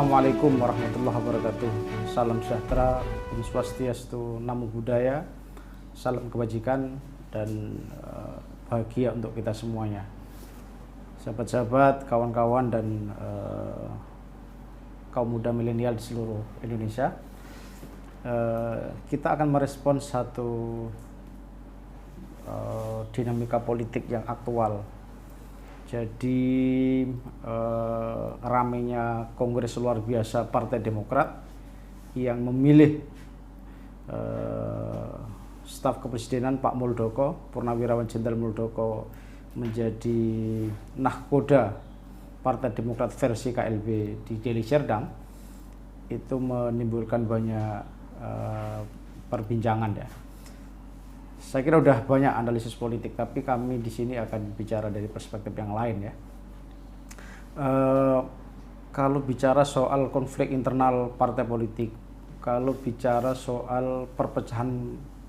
Assalamualaikum warahmatullahi wabarakatuh. Salam sejahtera, Om Swastiastu, Namo Buddhaya, salam kebajikan dan bahagia untuk kita semuanya. Sahabat-sahabat, kawan-kawan dan kaum muda milenial di seluruh Indonesia, kita akan merespons satu dinamika politik yang aktual. Jadi ramainya kongres luar biasa Partai Demokrat yang memilih staf kepresidenan Pak Muldoko, Purnawirawan Jenderal Muldoko menjadi nahkoda Partai Demokrat versi KLB di Deli Serdang, itu menimbulkan banyak perbincangan ya. Saya kira udah banyak analisis politik, tapi kami di sini akan bicara dari perspektif yang lain ya. Kalau bicara soal konflik internal partai politik, kalau bicara soal perpecahan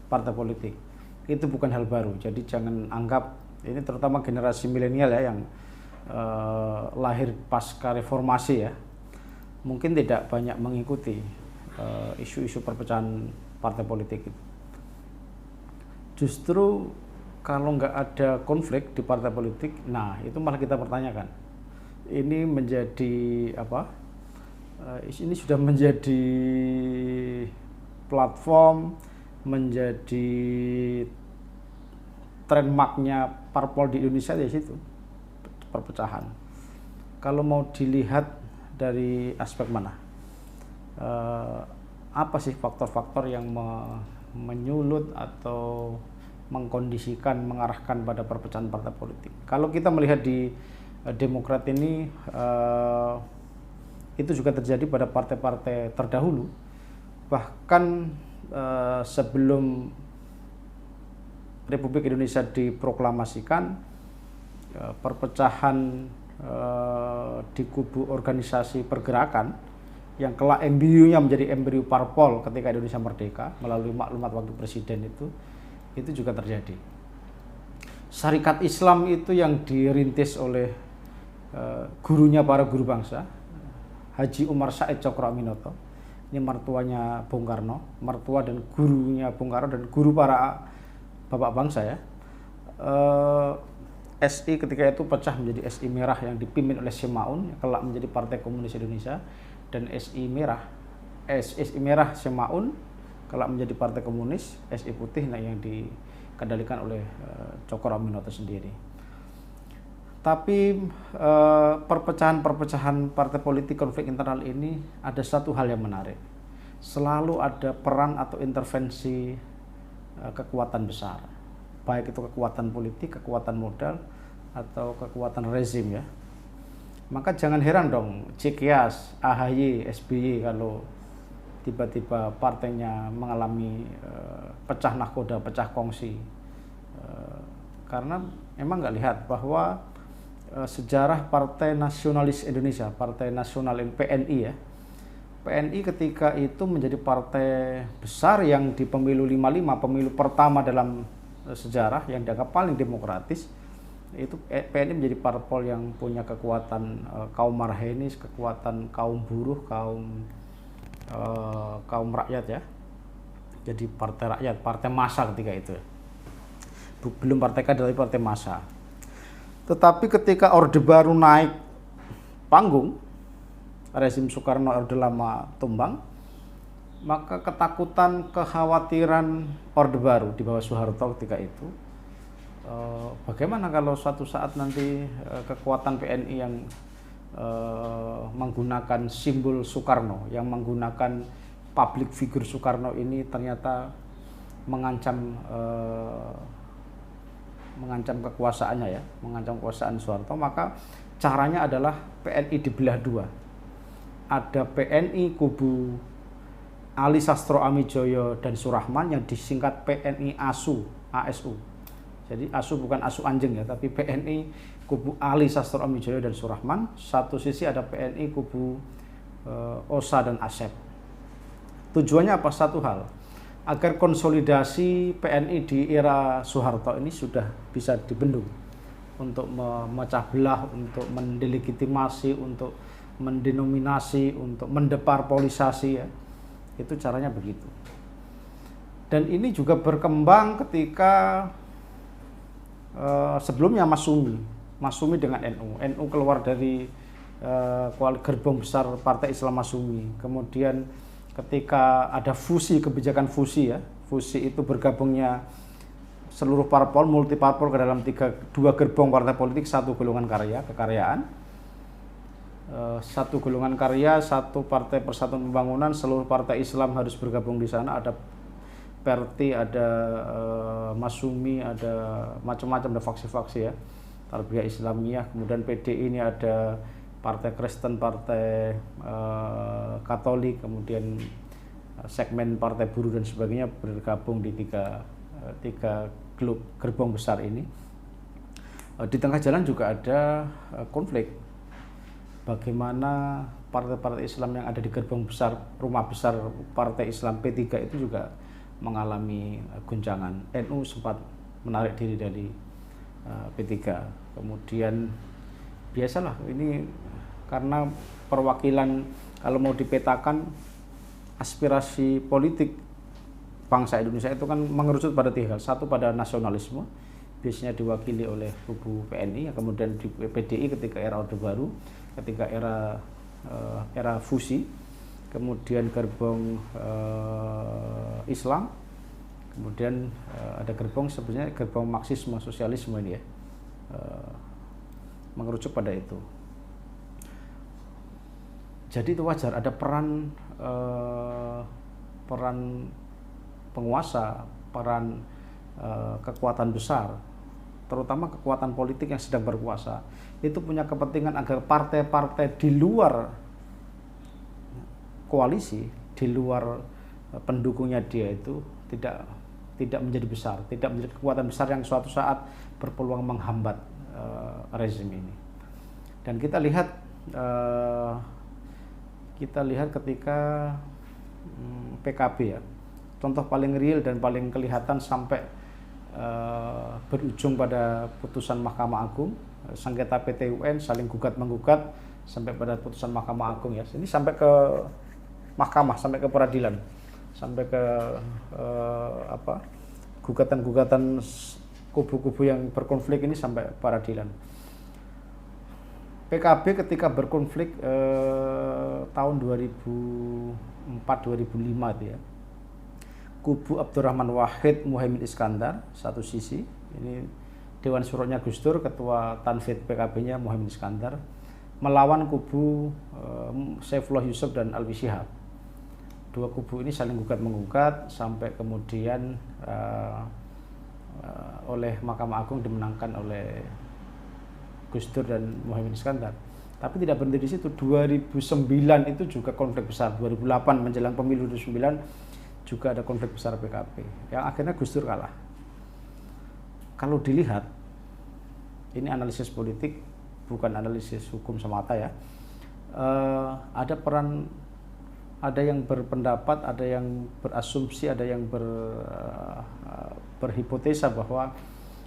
partai politik, itu bukan hal baru. Jadi jangan anggap ini, terutama generasi milenial ya yang lahir pasca reformasi ya, mungkin tidak banyak mengikuti isu-isu perpecahan partai politik itu. Justru kalau nggak ada konflik di partai politik, nah itu malah kita pertanyakan. Ini menjadi apa? Ini sudah menjadi platform, menjadi trademarknya parpol di Indonesia di situ, perpecahan. Kalau mau dilihat dari aspek mana? Apa sih faktor-faktor yang menyulut atau mengkondisikan, mengarahkan pada perpecahan partai politik? Kalau kita melihat di Demokrat ini, itu juga terjadi pada partai-partai terdahulu. Bahkan sebelum Republik Indonesia diproklamasikan, perpecahan di kubu organisasi pergerakan yang kelak embrio-nya menjadi embrio parpol ketika Indonesia merdeka melalui maklumat waktu presiden itu juga terjadi. Syarikat Islam itu yang dirintis oleh gurunya para guru bangsa, Haji Umar Said Cokroaminoto. Ini mertuanya Bung Karno, mertua dan gurunya Bung Karno dan guru para bapak bangsa ya. SI ketika itu pecah menjadi SI Merah yang dipimpin oleh Semaun, yang kelak menjadi Partai Komunis Indonesia, dan SI Merah Semaun kelak menjadi Partai Komunis, SI Putih yang dikendalikan oleh Cokroaminoto sendiri. Tapi perpecahan partai politik, konflik internal ini ada satu hal yang menarik. Selalu ada peran atau intervensi kekuatan besar, baik itu kekuatan politik, kekuatan modal, atau kekuatan rezim ya. Maka jangan heran dong Cikias, AHY, SBY kalau tiba-tiba partainya mengalami pecah nahkoda, pecah kongsi. Karena emang nggak lihat bahwa sejarah Partai Nasionalis Indonesia, Partai Nasional PNI ya, PNI ketika itu menjadi partai besar yang di pemilu 55, pemilu pertama dalam sejarah yang dianggap paling demokratis, itu PNI menjadi parpol yang punya kekuatan kaum marhenis, kekuatan kaum buruh, kaum rakyat ya. Jadi partai rakyat, partai massa ketika itu. Belum partai kader tapi partai massa. Tetapi ketika Orde Baru naik panggung, rezim Soekarno Orde Lama tumbang, maka ketakutan, kekhawatiran Orde Baru di bawah Soeharto ketika itu, bagaimana kalau suatu saat nanti kekuatan PNI yang menggunakan simbol Soekarno, yang menggunakan public figure Soekarno ini ternyata mengancam kekuasaannya ya, mengancam kekuasaan Soeharto, maka caranya adalah PNI dibelah dua. Ada PNI kubu Ali Sastro Amijoyo dan Surahman yang disingkat PNI ASU. Jadi ASU bukan ASU anjing ya, tapi PNI kubu Ali Sastro Amijoyo dan Surahman. Satu sisi ada PNI kubu OSA dan ASEP. Tujuannya apa? Satu hal, agar konsolidasi PNI di era Soeharto ini sudah bisa dibendung, untuk memecah belah, untuk mendelegitimasi, untuk mendenominasi, untuk mendeparpolisasi ya. Itu caranya begitu. Dan ini juga berkembang ketika sebelumnya Masyumi dengan NU keluar dari gerbong besar Partai Islam Masyumi. Kemudian ketika ada kebijakan fusi ya, fusi itu bergabungnya seluruh parpol, multi parpol ke dalam dua gerbong partai politik, satu golongan kekaryaan, satu golongan karya, satu Partai Persatuan Pembangunan, seluruh partai Islam harus bergabung di sana. Ada Perti, ada Masyumi, ada macam-macam, ada faksi-faksi ya, Tarbiyah Islamiyah. Kemudian PDI ini ada Partai Kristen, Partai Katolik, kemudian segmen Partai Buruh dan sebagainya bergabung di tiga gerbong besar ini. Di tengah jalan juga ada konflik. Bagaimana partai-partai Islam yang ada di gerbong besar, rumah besar Partai Islam P3 itu juga mengalami guncangan. NU sempat menarik diri dari P3. Kemudian biasalah ini karena perwakilan, kalau mau dipetakan aspirasi politik bangsa Indonesia itu kan mengerucut pada tiga hal. Satu, pada nasionalisme, biasanya diwakili oleh kubu PNI, kemudian di PDI ketika era Orde Baru, ketika era fusi, kemudian gerbong Islam, kemudian ada gerbong sebenarnya gerbong Marxisme sosialisme ini ya, mengerucut pada itu. Jadi itu wajar ada peran penguasa, peran kekuatan besar, terutama kekuatan politik yang sedang berkuasa, itu punya kepentingan agar partai-partai di luar koalisi, di luar pendukungnya dia itu tidak menjadi besar, tidak menjadi kekuatan besar yang suatu saat berpeluang menghambat rezim ini. Dan kita lihat ketika PKB ya, contoh paling real dan paling kelihatan sampai berujung pada putusan Mahkamah Agung, sengketa PT UN, saling gugat menggugat sampai pada putusan Mahkamah Agung ya. Ini sampai ke mahkamah, sampai ke peradilan, sampai ke gugatan-gugatan kubu-kubu yang berkonflik ini sampai peradilan. PKB ketika berkonflik tahun 2004-2005 itu ya, kubu Abdurrahman Wahid, Muhaimin Iskandar satu sisi, ini Dewan Syuronya Gus Dur, ketua Tanfid PKB-nya Muhaimin Iskandar, melawan kubu Saifullah Yusuf dan Alwi Shihab. Dua kubu ini saling gugat-menggugat sampai kemudian oleh Mahkamah Agung dimenangkan oleh Gus Dur dan Muhaimin Iskandar. Tapi tidak berhenti di situ. 2009 itu juga konflik besar. 2008 menjelang pemilu 2009 juga ada konflik besar PKB yang akhirnya Gus Dur kalah. Kalau dilihat, ini analisis politik, bukan analisis hukum semata ya. Ada yang berpendapat, ada yang berasumsi, ada yang berhipotesa bahwa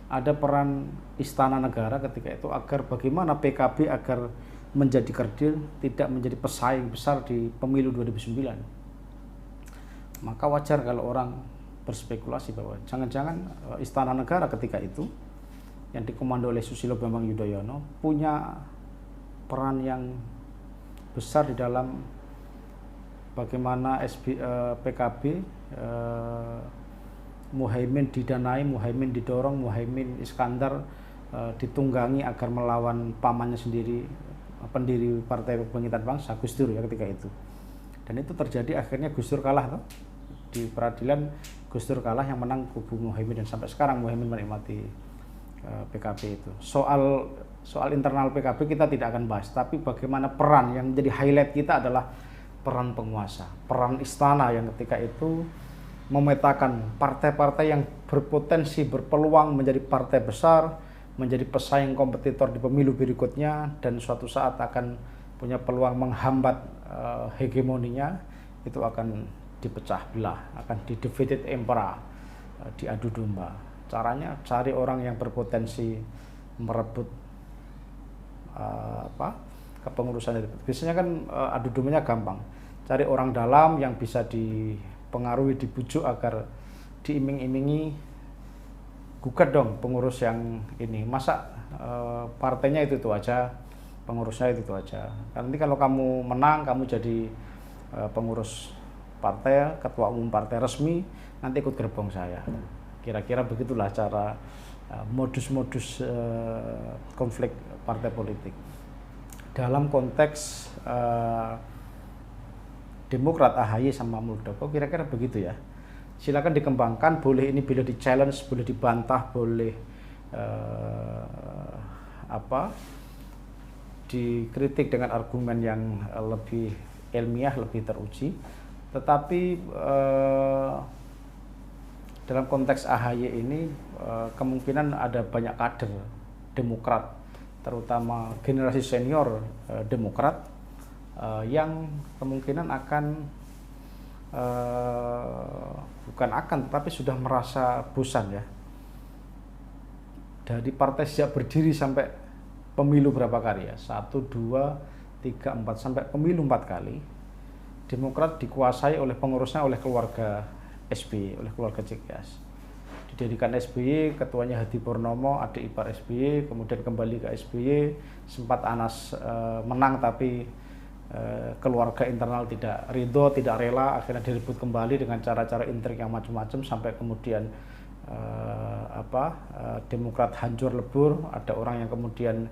ada peran istana negara ketika itu agar bagaimana PKB agar menjadi kerdil, tidak menjadi pesaing besar di pemilu 2009. Maka wajar kalau orang berspekulasi bahwa jangan-jangan istana negara ketika itu yang dikomando oleh Susilo Bambang Yudhoyono punya peran yang besar di dalam bagaimana PKB Muhaimin didanai, Muhaimin didorong, Muhaimin Iskandar ditunggangi agar melawan pamannya sendiri, pendiri Partai Kebangkitan Bangsa, Gus Dur ya ketika itu. Dan itu terjadi, akhirnya Gus Dur kalah toh. Di peradilan Gus Dur kalah, yang menang kubu Muhaimin, dan sampai sekarang Muhaimin menikmati PKB itu. Soal internal PKB kita tidak akan bahas, tapi bagaimana peran yang menjadi highlight kita adalah peran penguasa, peran istana yang ketika itu memetakan partai-partai yang berpotensi berpeluang menjadi partai besar, menjadi pesaing kompetitor di pemilu berikutnya, dan suatu saat akan punya peluang menghambat hegemoninya, itu akan dipecah belah, akan di-divided impera, diadu domba. Caranya cari orang yang berpotensi merebut kepengurusan itu. Biasanya kan adu domanya gampang, cari orang dalam yang bisa dipengaruhi, dibujuk agar diiming-imingi, gugat dong pengurus yang ini, masa partainya itu aja, pengurusnya itu aja. Nanti kalau kamu menang, kamu jadi pengurus partai, ketua umum partai resmi, nanti ikut gerbong saya. Kira-kira begitulah cara modus-modus konflik partai politik. Dalam konteks Demokrat AHY sama Muldoko kira-kira begitu ya. Silakan dikembangkan, boleh ini boleh di-challenge, boleh dibantah, boleh dikritik dengan argumen yang lebih ilmiah, lebih teruji. Tetapi dalam konteks AHY ini kemungkinan ada banyak kader Demokrat, terutama generasi senior Demokrat yang kemungkinan tapi sudah merasa bosan ya dari partai sejak berdiri sampai pemilu berapa kali ya, 1, 2, 3, 4 sampai pemilu 4 kali. Demokrat dikuasai oleh pengurusnya oleh keluarga SBY, oleh keluarga Cikeas. Didirikan SBY, ketuanya Hadi Purnomo, adik ipar SBY, kemudian kembali ke SBY, sempat Anas menang tapi keluarga internal tidak ridho, tidak rela, akhirnya direbut kembali dengan cara-cara intrik yang macam-macam sampai kemudian Demokrat hancur lebur. Ada orang yang kemudian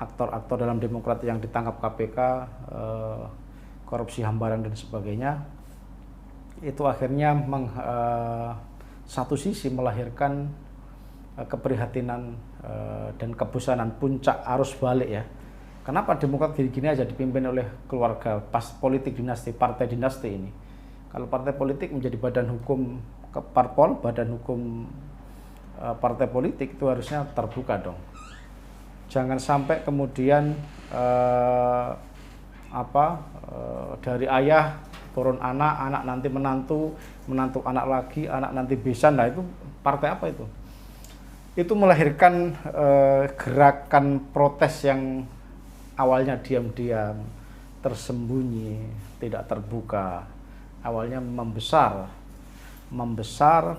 aktor-aktor dalam Demokrat yang ditangkap KPK, korupsi hambaran dan sebagainya. Itu akhirnya satu sisi melahirkan keprihatinan dan kebosanan, puncak arus balik ya. Kenapa Demokrat gini-gini aja dipimpin oleh keluarga pas politik dinasti, partai dinasti ini? Kalau partai politik menjadi badan hukum parpol, badan hukum partai politik itu harusnya terbuka dong. Jangan sampai kemudian dari ayah turun anak, anak nanti menantu, menantu anak lagi, anak nanti besan. Nah itu partai apa itu? Itu melahirkan gerakan protes yang awalnya diam-diam, tersembunyi, tidak terbuka. Awalnya membesar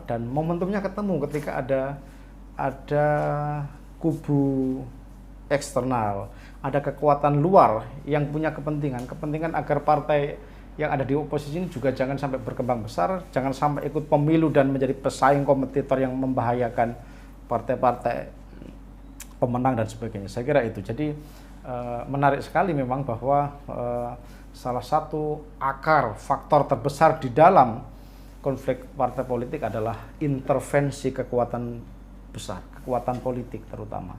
dan momentumnya ketemu ketika ada kubu eksternal, ada kekuatan luar yang punya kepentingan agar partai yang ada di oposisi ini juga jangan sampai berkembang besar, jangan sampai ikut pemilu dan menjadi pesaing kompetitor yang membahayakan partai-partai pemenang dan sebagainya. Saya kira itu. Jadi menarik sekali memang bahwa salah satu akar faktor terbesar di dalam konflik partai politik adalah intervensi kekuatan besar, kekuatan politik terutama.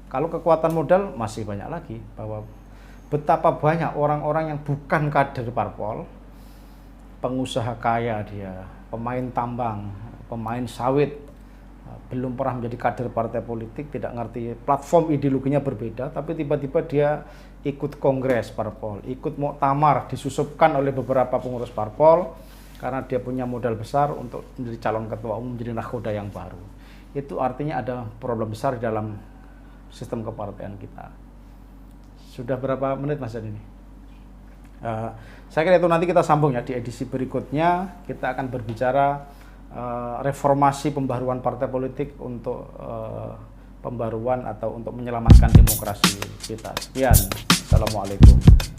Kalau kekuatan modal masih banyak lagi, bahwa betapa banyak orang-orang yang bukan kader parpol, pengusaha kaya dia, pemain tambang, pemain sawit, belum pernah menjadi kader partai politik, tidak ngerti platform ideologinya berbeda, tapi tiba-tiba dia ikut kongres parpol, ikut muktamar disusupkan oleh beberapa pengurus parpol karena dia punya modal besar untuk menjadi calon ketua umum, menjadi nakhoda yang baru. Itu artinya ada problem besar di dalam sistem kepartaian kita. Sudah berapa menit Mas Jan ini? Saya kira itu nanti kita sambung ya di edisi berikutnya. Kita akan berbicara reformasi pembaruan partai politik untuk pembaruan atau untuk menyelamatkan demokrasi kita. Sekian. Assalamualaikum.